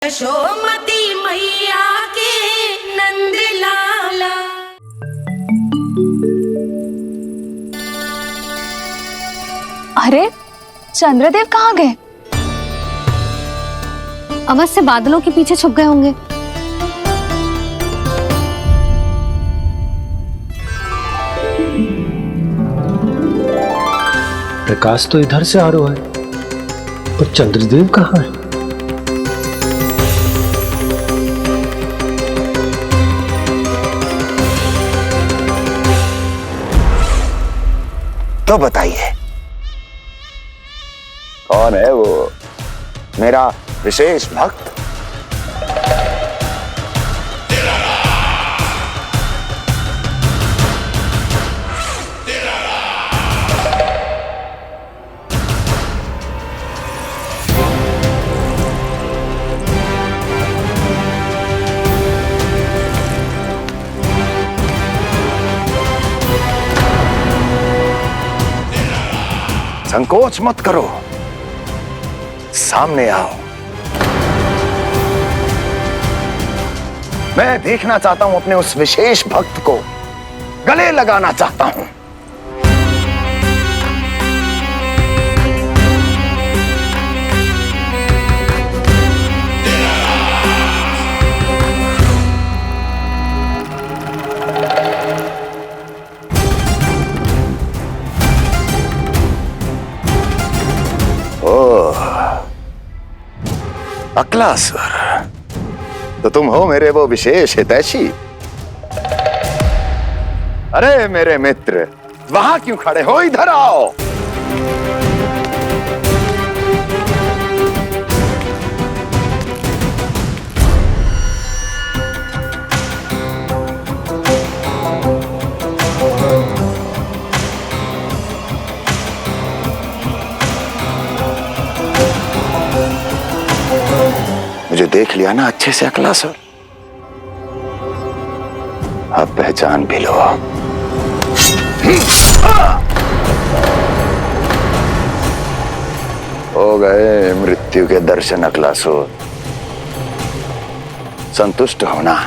यशोमती मैया के नंद लाला। अरे चंद्रदेव कहाँ गए? अवश्य बादलों के पीछे छुप गए होंगे। प्रकाश तो इधर से आ रहा है, पर चंद्रदेव कहाँ है? तो बताइए कौन है वो मेरा विशेष भक्त? संकोच मत करो, सामने आओ। मैं देखना चाहता हूं अपने उस विशेष भक्त को, गले लगाना चाहता हूं। अक्लासुर, तो तुम हो मेरे वो विशेष हितैषी। अरे मेरे मित्र, वहां क्यों खड़े हो? इधर आओ। मुझे देख लिया ना अच्छे से अक्लासुर? अब पहचान भी लो। हो गए मृत्यु के दर्शन अक्लासुर, संतुष्ट होना।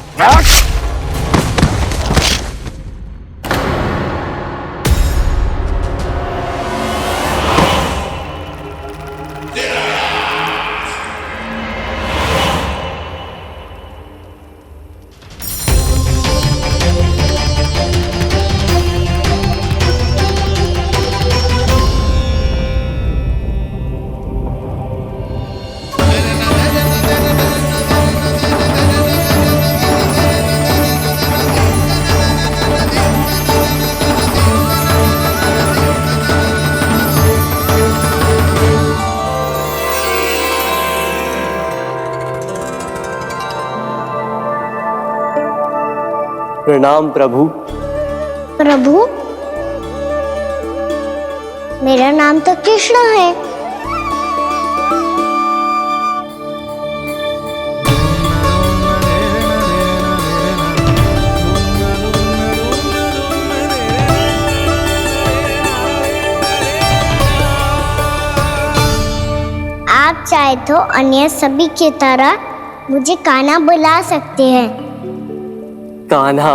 प्रणाम प्रभु। प्रभु, मेरा नाम तो कृष्ण है। आप चाहे तो अन्य सभी की तरह मुझे कान्हा बुला सकते हैं। कान्हा?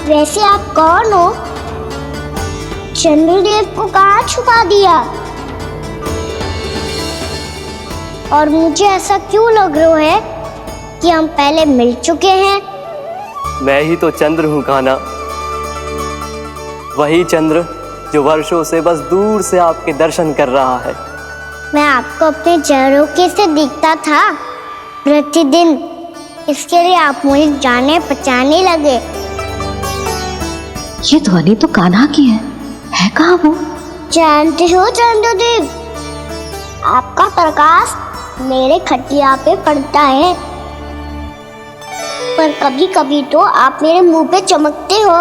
वैसे आप कौन हो? चंद्रदेव को कहाँ छुपा दिया? और मुझे ऐसा क्यों लग रहा है कि हम पहले मिल चुके हैं? मैं ही तो चंद्र हूँ कान्हा, वही चंद्र जो वर्षों से बस दूर से आपके दर्शन कर रहा है। मैं आपको अपने झरोखे से दिखता था प्रतिदिन, इसके लिए आप मुझे जाने पहचाने लगे। ये ध्वनि तो कान्हा की है कहाँ वो? जानते हो चंद्रदेव, आपका प्रकाश मेरे खटिया पे पड़ता है, पर कभी कभी तो आप मेरे मुंह पे चमकते हो।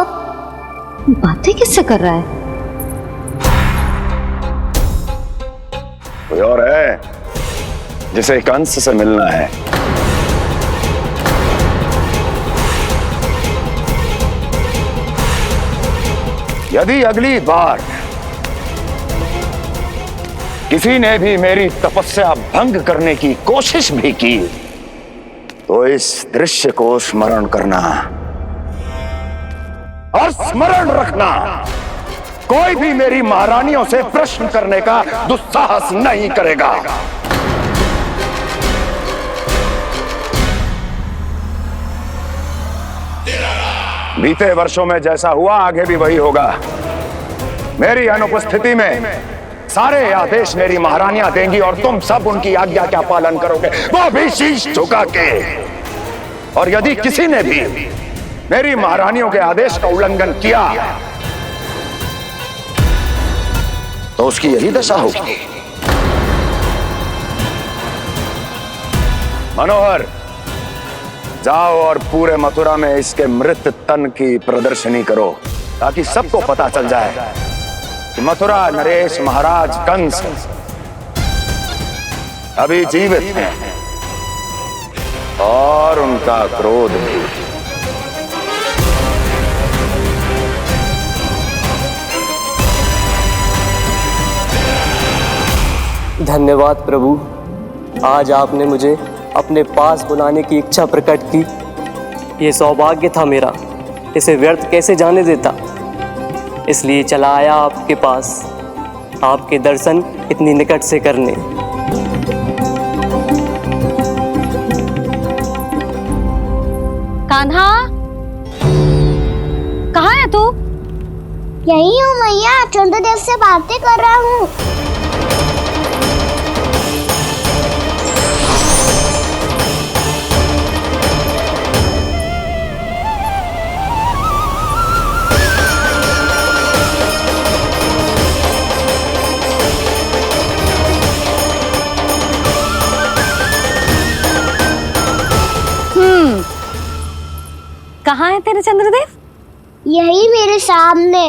बातें किससे कर रहा है? कोई और है जिसे कंस से मिलना है? यदि अगली बार किसी ने भी मेरी तपस्या भंग करने की कोशिश भी की तो इस दृश्य को स्मरण करना और स्मरण रखना, कोई भी मेरी महारानियों से प्रश्न करने का दुस्साहस नहीं करेगा। बीते वर्षों में जैसा हुआ आगे भी वही होगा। मेरी अनुपस्थिति में सारे आदेश मेरी महारानियां देंगी और तुम सब उनकी आज्ञा का पालन करोगे, वो भी शीश झुका के। और यदि किसी ने भी मेरी महारानियों के आदेश का उल्लंघन किया तो उसकी यही दशा होगी। मनोहर, जाओ और पूरे मथुरा में इसके मृत तन की प्रदर्शनी करो ताकि सबको पता चल जाए कि मथुरा नरेश महाराज कंस अभी जीवित हैं और उनका क्रोध भी। धन्यवाद प्रभु, आज आपने मुझे अपने पास बुलाने की इच्छा प्रकट की। ये सौभाग्य था मेरा, इसे व्यर्थ कैसे जाने देता। इसलिए चला आया आपके पास, आपके दर्शन इतनी निकट से करने। कान्हा, कहाँ है तू? यही हूँ मैया, चंद्रदेव से बातें कर रहा हूँ। कहाँ है तेरे चंद्रदेव? यही मेरे सामने।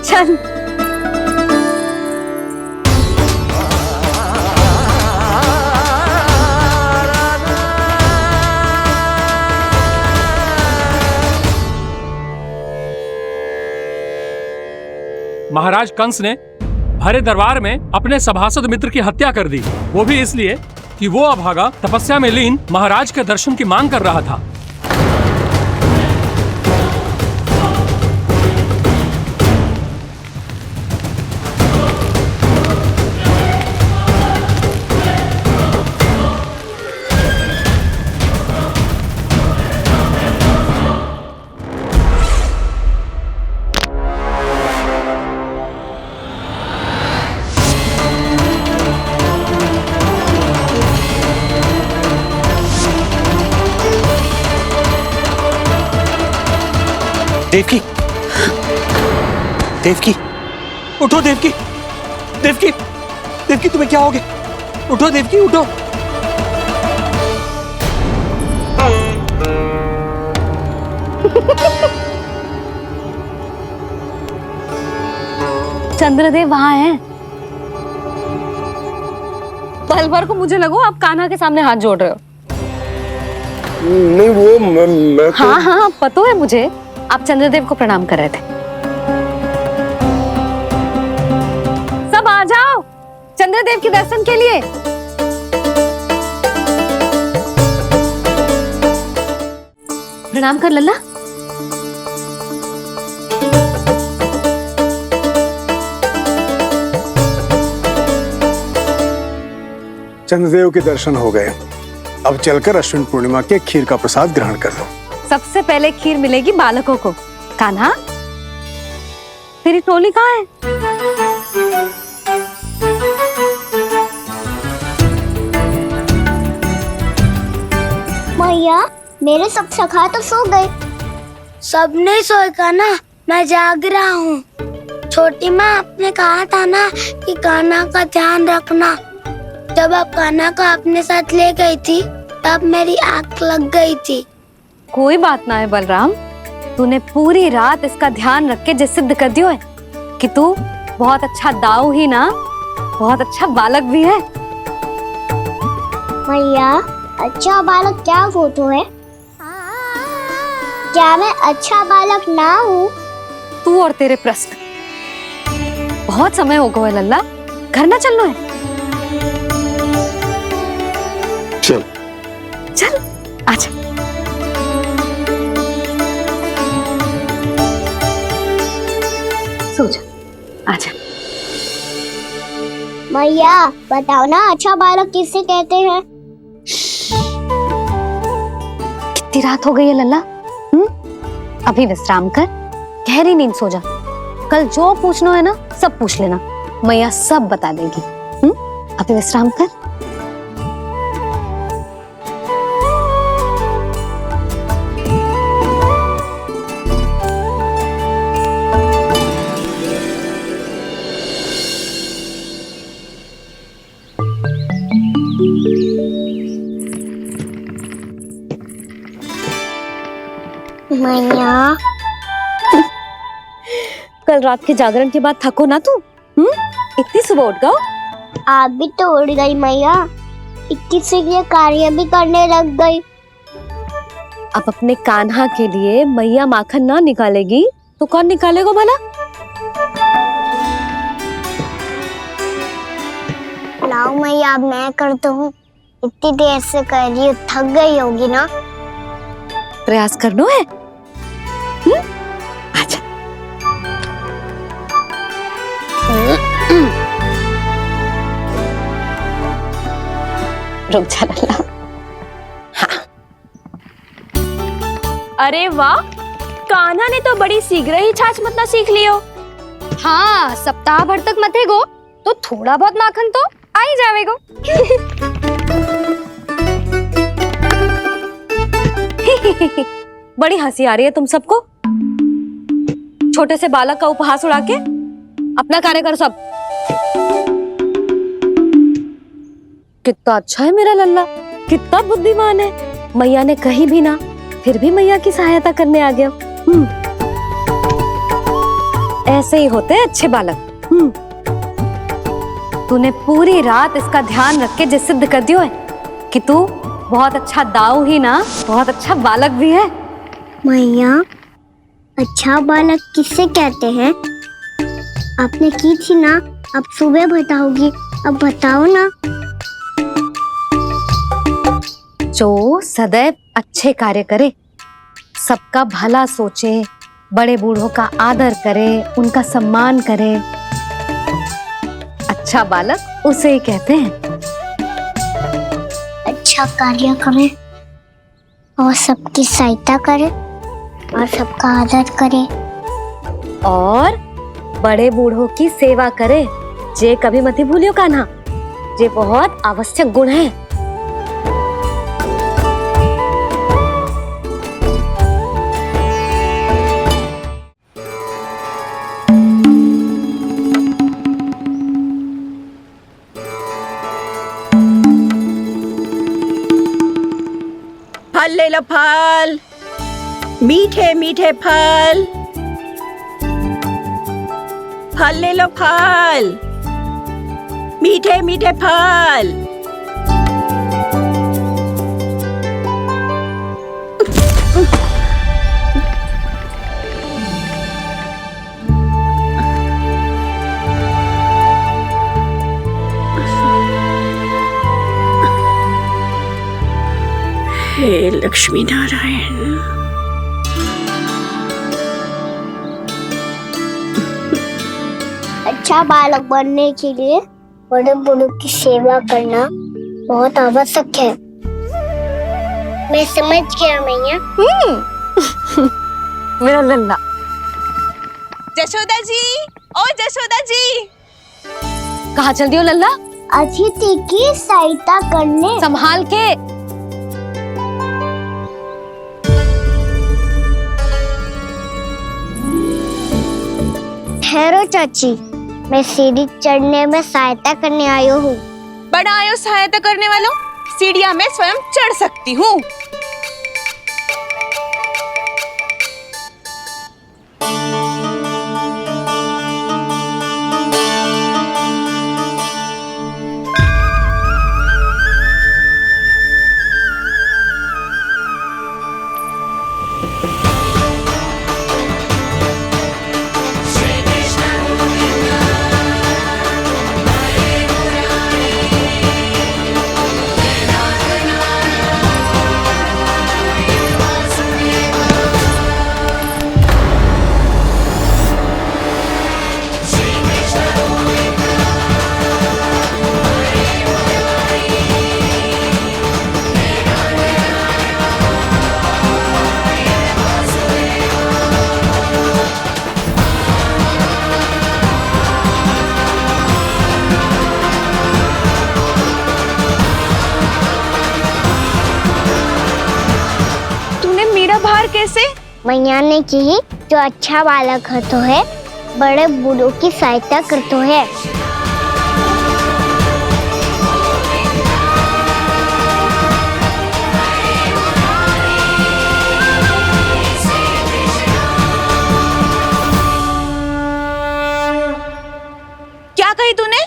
चल। महाराज कंस ने भरे दरबार में अपने सभासद मित्र की हत्या कर दी, वो भी इसलिए कि वो अभागा तपस्या में लीन महाराज के दर्शन की मांग कर रहा था। देवकी, देवकी, उठो देवकी, देवकी, देवकी तुम्हें क्या हो गया? उठो देवकी, उठो। चंद्रदेव वहां हैं। पल भर को मुझे लगो आप कान्हा के सामने हाथ जोड़ रहे हो। नहीं, वो मैं तो... हाँ हाँ, पता है मुझे, आप चंद्रदेव को प्रणाम कर रहे थे। सब आ जाओ चंद्रदेव के दर्शन के लिए। प्रणाम कर लल्ला। चंद्रदेव के दर्शन हो गए, अब चलकर अश्विन पूर्णिमा के खीर का प्रसाद ग्रहण कर लो। सबसे पहले खीर मिलेगी बालकों को। कान्हा, तेरी टोली कहाँ है? मैया, मेरे सब सखा तो सो गए। सब नहीं सोए कान्हा, मैं जाग रहा हूँ। छोटी माँ, आपने कहा था ना कि कान्हा का ध्यान रखना। जब आप कान्हा को अपने साथ ले गई थी तब मेरी आंख लग गई थी। कोई बात ना है बलराम, तूने पूरी रात इसका ध्यान रख के जो सिद्ध कर दियो है कि तू बहुत अच्छा दाऊ ही ना, बहुत अच्छा बालक भी है। मैया, अच्छा बालक क्या फोटो है? क्या मैं अच्छा बालक ना हूँ? तू और तेरे प्रश्न। बहुत समय हो गया लल्ला, घर ना चलना है? चल चल आजा। सो जा, आजा। मैया बताओ ना, अच्छा बालक किसे कहते हैं? कितनी रात हो गई है लल्ला? अभी विश्राम कर, गहरी नींद सो जा। कल जो पूछना है ना सब पूछ लेना, मैया सब बता देगी। अभी विश्राम कर। मैया कल रात के जागरण के बाद थको ना तू? इतनी सुबह उठ गओ? आप भी तो उड़ गई मैया, इक्की से ये कार्य भी करने लग गई। अब अपने कान्हा के लिए मैया माखन ना निकालेगी तो कौन निकालेगा भला? लाओ मैया, अब मैं करता हूँ। इतनी देर से कर रही हूँ, थक गई होगी ना? प्रयास करना है। आजा। रुक जा लल्ला। अरे वाह, कान्हा ने तो बड़ी शीघ्र ही छाछ मतना सीख लियो। हाँ, सप्ताह भर तक मतेगो तो थोड़ा बहुत माखन तो आ ही जाएगो। बड़ी हंसी आ रही है तुम सबको। छोटे से बालक का उपहास उड़ा के अपना कार्य करो सब। कितना अच्छा है मेरा लल्ला, कितना बुद्धिमान है। मैया ने कही भी ना, फिर भी मैया की सहायता करने आ गया। ऐसे ही होते हैं अच्छे बालक। तूने पूरी रात इसका ध्यान रख के जो सिद्ध कर दियो है कि तू बहुत अच्छा दाऊ ही ना, बहुत अच्छा बालक भी है। मैया, अच्छा बालक किसे कहते हैं? आपने की थी ना, अब सुबह बताओगी, अब बताओ ना। जो सदैव अच्छे कार्य करे, सबका भला सोचे, बड़े बूढ़ों का आदर करे, उनका सम्मान करे, अच्छा बालक उसे ही कहते हैं। अच्छा कार्य करे और सबकी सहायता करे और सबका आदर करे और बड़े बूढ़ों की सेवा करे। जे कभी मत भूलियो कान्हा, जे बहुत आवश्यक गुण है। फल ले लो, फल, मीठे मीठे फल। फल ले लो, फल, मीठे मीठे फल। हे लक्ष्मी नारायण। अच्छा बालक बनने के लिए बड़े बूढ़ों की सेवा करना बहुत आवश्यक है। मैं समझ गया मैया। मेरा लल्ला। जशोदा जी, ओ जशोदा जी। कहाँ चल दियो लल्ला? अतिथि की सहायता करने। संभाल के। ठहरो चाची, मैं सीढ़ी चढ़ने में सहायता करने आई हूँ। बड़ा आयो सहायता करने वालों, सीढ़ियां मैं स्वयं चढ़ सकती हूँ। मैया ने की जो अच्छा बालक होतो है बड़े बूढ़ों की सहायता करतो है। क्या कही तूने?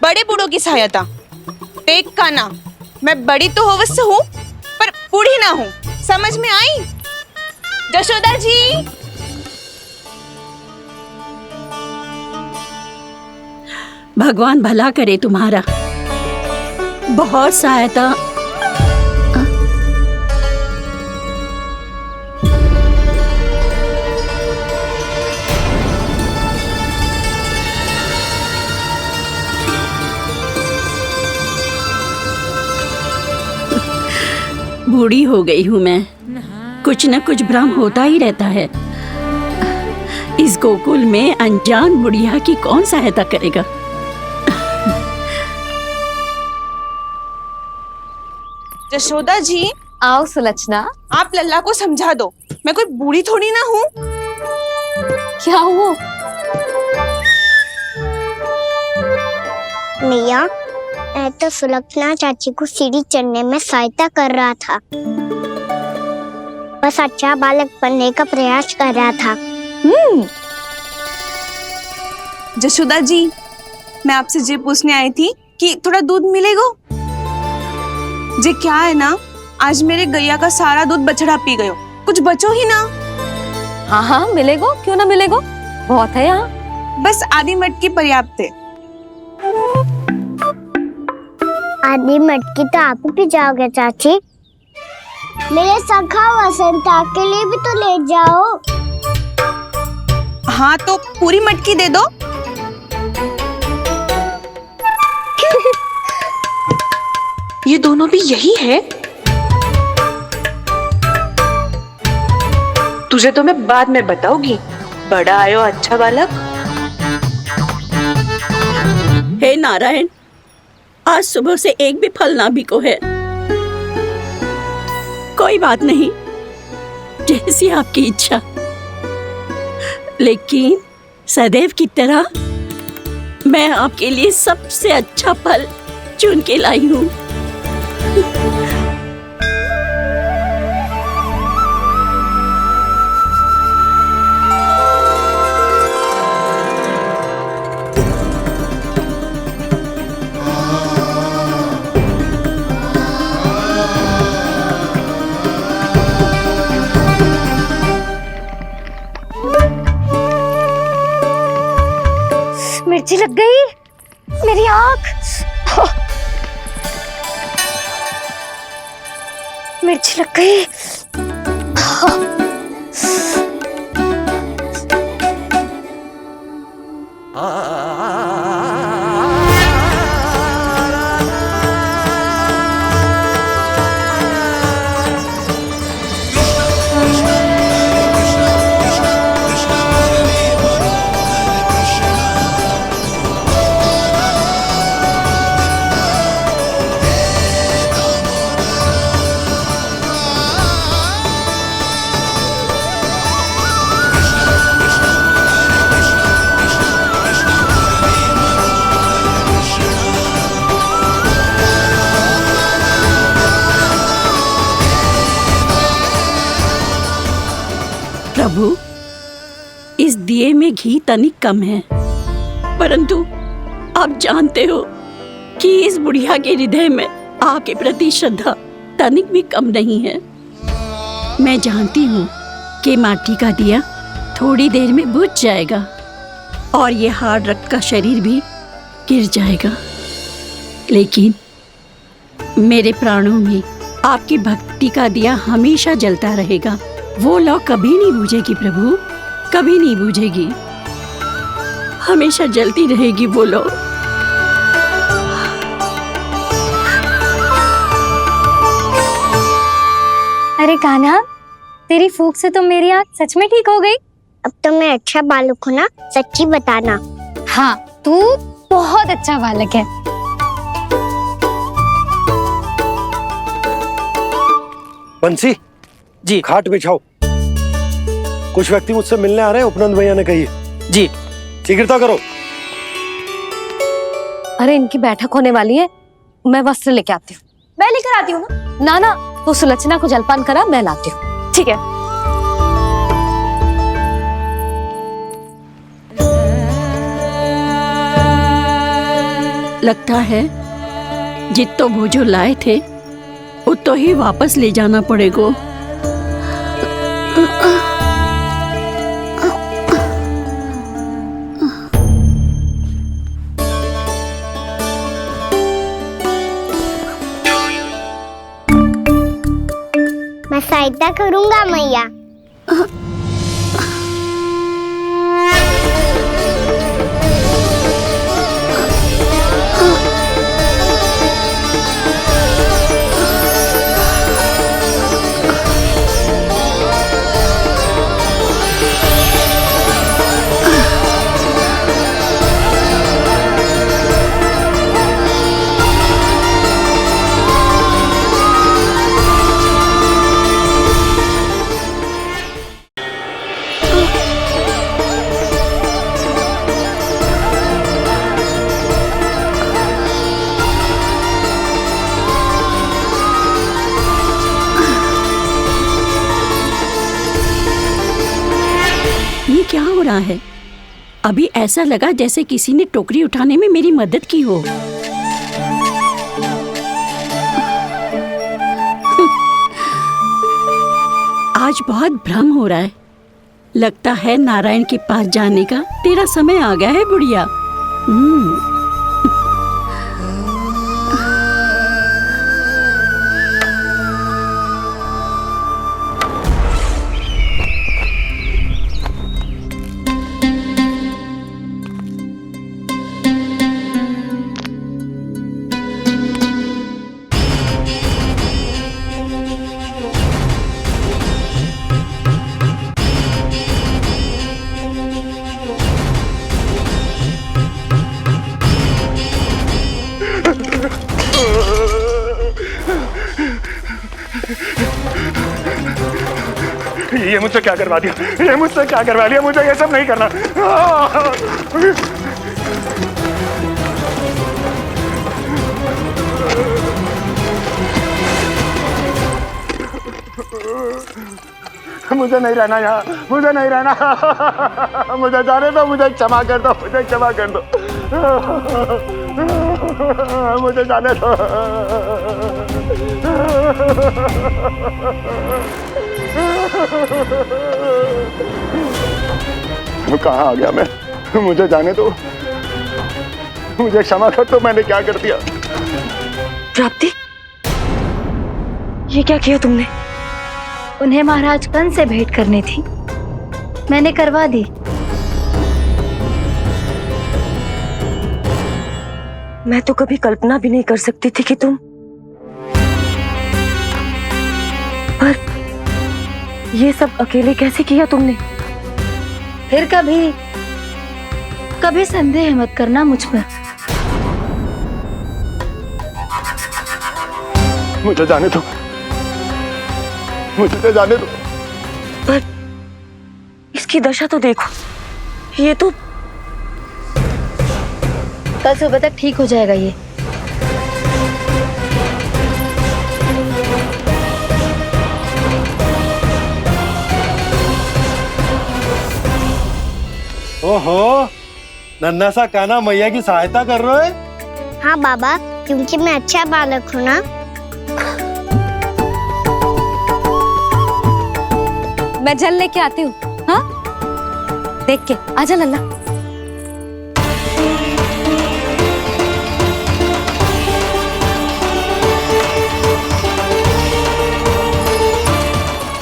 बड़े बूढ़ों की सहायता? देख काना, मैं बड़ी तो अवश्य हूँ पर बूढ़ी ना हूँ, समझ में आई? जशोदा जी, भगवान भला करे तुम्हारा। बहुत सहायता। बूढ़ी हो गई हूँ मैं, कुछ न कुछ भ्रम होता ही रहता है। इस गोकुल में अनजान बुढ़िया की कौन सहायता करेगा? जशोदा जी, आओ सुलक्षणा। आप लल्ला को समझा दो, मैं कोई बूढ़ी थोड़ी ना हूँ। क्या हुआ? मैया, मैं तो सुलक्षणा चाची को सीढ़ी चढ़ने में सहायता कर रहा था, बस अच्छा बालक बनने का प्रयास कर रहा था। जशोदा जी, मैं आपसे ये पूछने आई थी कि थोड़ा दूध मिलेगा? जे क्या है ना, आज मेरे गैया का सारा दूध बछड़ा पी गयो, कुछ बचो ही ना। हाँ हाँ मिलेगो, क्यों ना मिलेगो, बहुत है यहाँ। बस आधी मटकी पर्याप्त है। आधी मटकी तो आप ही पी जाओगे चाची, मेरे सखा वसंता के लिए भी तो ले जाओ। हाँ तो पूरी मटकी दे दो। ये दोनों भी यही है? तुझे तो मैं बाद में बताऊंगी, बड़ा आयो अच्छा बालक। हे नारायण, आज सुबह से एक भी फल ना बिको है। कोई बात नहीं, जैसी आपकी इच्छा, लेकिन सदैव की तरह मैं आपके लिए सबसे अच्छा फल चुन के लाई हूँ। मिर्ची लग गई मेरी आँख। मिर्ची लग गई। प्रभु, इस दिए में घी तनिक कम है, परंतु आप जानते हो कि इस बुढ़िया के हृदय में आपके प्रति श्रद्धा तनिक भी कम नहीं है। मैं जानती हूँ कि माटी का दिया थोड़ी देर में बुझ जाएगा और ये हार्ड रक्त का शरीर भी गिर जाएगा, लेकिन मेरे प्राणों में आपकी भक्ति का दिया हमेशा जलता रहेगा। वो लौ कभी नहीं बुझेगी प्रभु, कभी नहीं बुझेगी, हमेशा जलती रहेगी वो लौ। अरे कान्हा, तेरी फूंक से तो मेरी आँख सच में ठीक हो गई। अब तो मैं अच्छा बालक हूँ ना, सच्ची बताना। हाँ, तू बहुत अच्छा बालक है। बंसी जी खाट बिछाओ। कुछ व्यक्ति मुझसे मिलने आ रहे हैं, उपनंद भैया ने कही। जी शीघ्रता करो। अरे इनकी बैठक होने वाली है, मैं वस्त्र लेके आती हूँ। मैं लेकर आती हूँ ना। ना तू सुलक्षणा को जलपान करा, मैं लाती हूँ। ठीक है। लगता है जितो वो जो लाए थे उतो ही वापस ले जाना पड़ेगा। मैं सहायता करूंगा मैया। ये क्या हो रहा है? अभी ऐसा लगा जैसे किसी ने टोकरी उठाने में मेरी मदद की हो। आज बहुत भ्रम हो रहा है। लगता है नारायण के पास जाने का तेरा समय आ गया है बुढ़िया। ये मुझसे क्या करवा दिया, ये मुझसे क्या करवा लिया, मुझे ये सब नहीं करना। मुझे नहीं रहना यहाँ, मुझे नहीं रहना, मुझे जाने दो, मुझे क्षमा कर दो, मुझे क्षमा कर दो, मुझे जाने दो। कहाँ आ गया मैं? मुझे जाने दो, मुझे क्षमा कर दो, मैंने क्या कर दिया? प्राप्ति, ये क्या किया तुमने? उन्हें महाराज कंस से भेंट करनी थी, मैंने करवा दी। मैं तो कभी कल्पना भी नहीं कर सकती थी कि तुम, पर ये सब अकेले कैसे किया तुमने? फिर कभी संदेह मत करना मुझ पर। मुझे जाने दो, मुझे तो जाने दो। पर इसकी दशा तो देखो, ये तो कल सुबह तक ठीक हो जाएगा ये। ओहो, नन्हा सा कान्हा मैया की सहायता कर रहे हो? हाँ बाबा, क्योंकि मैं अच्छा बालक हूँ ना। मैं जल लेके आती हूँ। हाँ, देख के आजा लल्ला।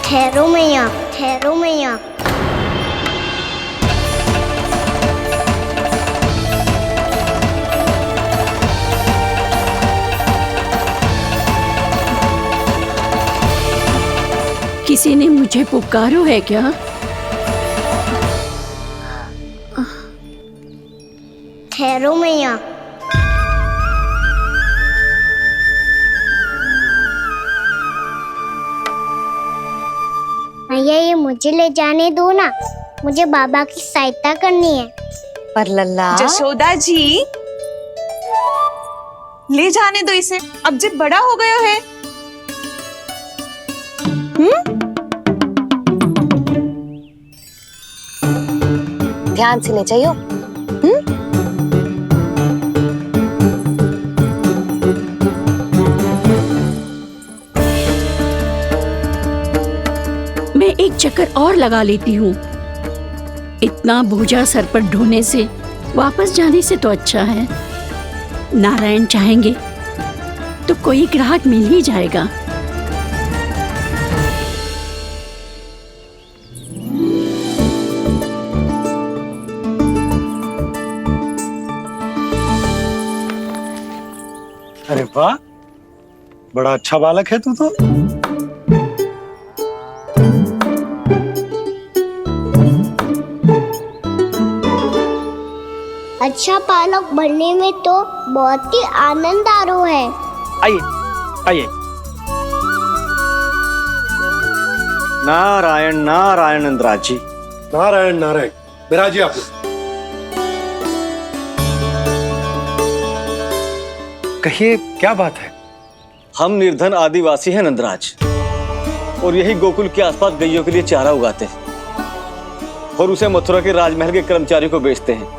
ठहरो मैया, ठहरो मैया। किसी ने मुझे पुकारो है क्या? ठहरो मैया। मैया ये मुझे ले जाने दो ना, मुझे बाबा की सहायता करनी है। पर लल्ला जशोदा जी, ले जाने दो इसे, अब जब बड़ा हो गया है। ध्यान से ले जाइयो। मैं एक चक्कर और लगा लेती हूँ। इतना बोझा सर पर ढोने से वापस जाने से तो अच्छा है, नारायण चाहेंगे तो कोई ग्राहक मिल ही जाएगा। अरे वाह, बड़ा अच्छा बालक है तू तो। अच्छा बालक बनने में तो बहुत ही आनंद आ रहा है। आइए आइए। नारायण नारायण नंदराज जी। नारायण नारायण, बिराजिए आप। कहिए क्या बात है? हम निर्धन आदिवासी हैं नंदराज, और यही गोकुल के आसपास गैयों के लिए चारा उगाते हैं और उसे मथुरा के राजमहल के कर्मचारियों को बेचते हैं।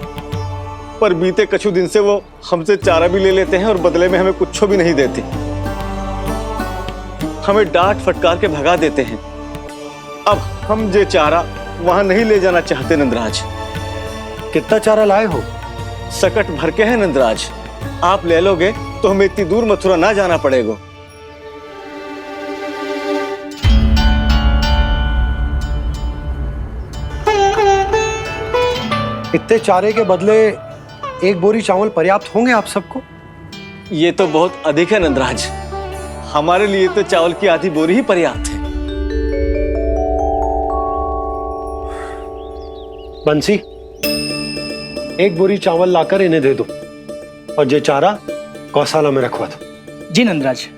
पर बीते कुछ दिन से वो हमसे चारा भी ले लेते हैं और बदले में हमें कुछ भी नहीं देते। हमें डांट फटकार के भगा देते हैं। अब हम ये चारा वहां नहीं ले जाना चाहते नंदराज। कितना चारा लाए हो? सकट भर के हैं नंदराज। आप ले लोगे तो हमें इतनी दूर मथुरा ना जाना पड़ेगा। इतने चारे के बदले एक बोरी चावल पर्याप्त होंगे आप सबको? ये तो बहुत अधिक है नंदराज। हमारे लिए तो चावल की आधी बोरी ही पर्याप्त है। बंसी, एक बोरी चावल लाकर इन्हें दे दो और ये चारा गौशाला में रखवा दो। जी नंदराज।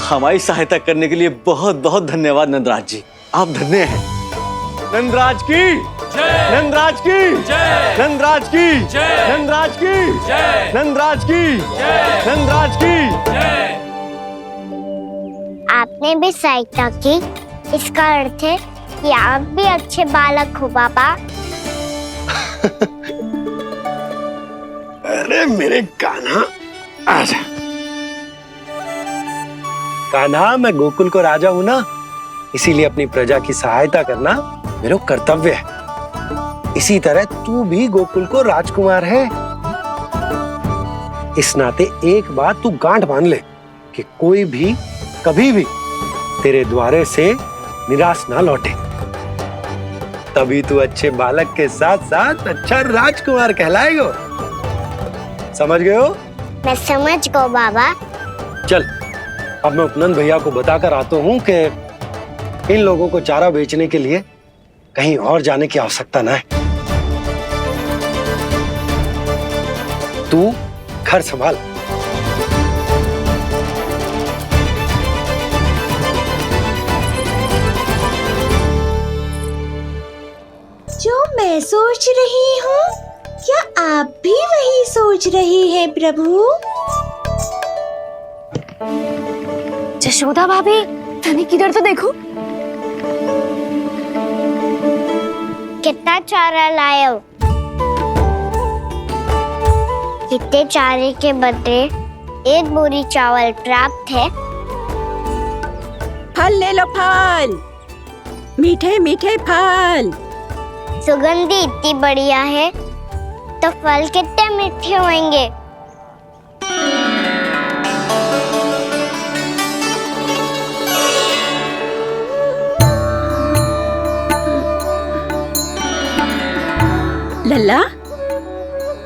हमारी सहायता करने के लिए बहुत बहुत धन्यवाद नंदराज जी। आप धन्य हैं। नंदराज की जय, नंदराज की जय, नंदराज की जय, नंदराज की जय, नंदराज की जय, नंदराज की जय। आपने भी सहायता की, इसका अर्थ है कि आप भी अच्छे बालक हो बाबा। अरे मेरे कान्हा, आजा। कान्हा, मैं गोकुल को राजा हूं ना, इसीलिए अपनी प्रजा की सहायता करना मेरा कर्तव्य है। इसी तरह तू भी गोकुल को राजकुमार है। इस नाते एक बात तू गांठ बांध ले कि कोई भी कभी भी तेरे द्वारे से निराश ना लौटे। तभी तू अच्छे बालक के साथ साथ अच्छा राजकुमार कहलाएगा। समझ गए हो? मैं समझ गो बाबा। चल, अब मैं उपनंद भैया को बताकर आता हूँ कि इन लोगों को चारा बेचने के लिए कहीं और जाने की आवश्यकता ना है। तू घर संभाल। जो मैं सोच रही हूँ, क्या आप भी वही सोच रही हैं प्रभु? जशोदा भाभी, तनिक किधर तो देखो। कितना चारा लाए हो? कितने चारे के बदले एक बोरी चावल प्राप्त है। फल ले लो, फल, मीठे मीठे फल। सुगंधी इतनी बढ़िया है तो फल कितने मीठे होंगे। लल्ला,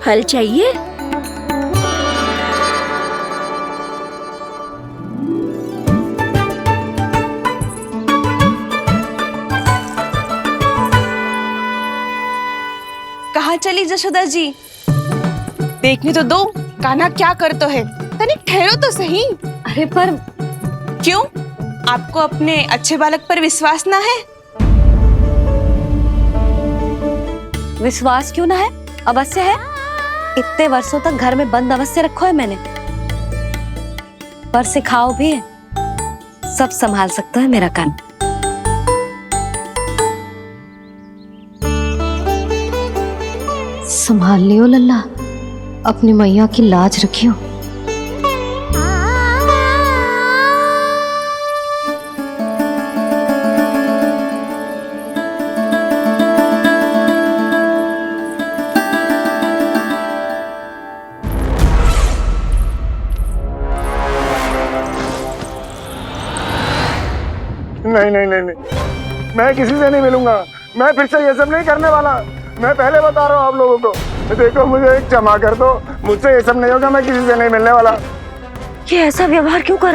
फल चाहिए? कहाँ चली जशोदा जी? देखने तो दो कान्हा क्या करता है। तनिक ठहरो तो सही। अरे पर क्यों? आपको अपने अच्छे बालक पर विश्वास ना है? विश्वास क्यों ना है? अवश्य है। इतने वर्षों तक घर में बंद अवश्य रखो है मैंने, पर सिखाओ भी है। सब संभाल सकता है मेरा कान। संभाल लियो लल्ला, अपनी मैया की लाज रखियो। नहीं नहीं नहीं नहीं, मैं किसी से नहीं मिलूंगा। मैं फिर से ये सब नहीं करने वाला। मैं पहले बता रहा हूँ आप लोगों को। देखो मुझे एक क्षमा कर दो, मुझसे ये सब नहीं होगा। मैं किसी से नहीं मिलने वाला। ये ऐसा व्यवहार क्यों कर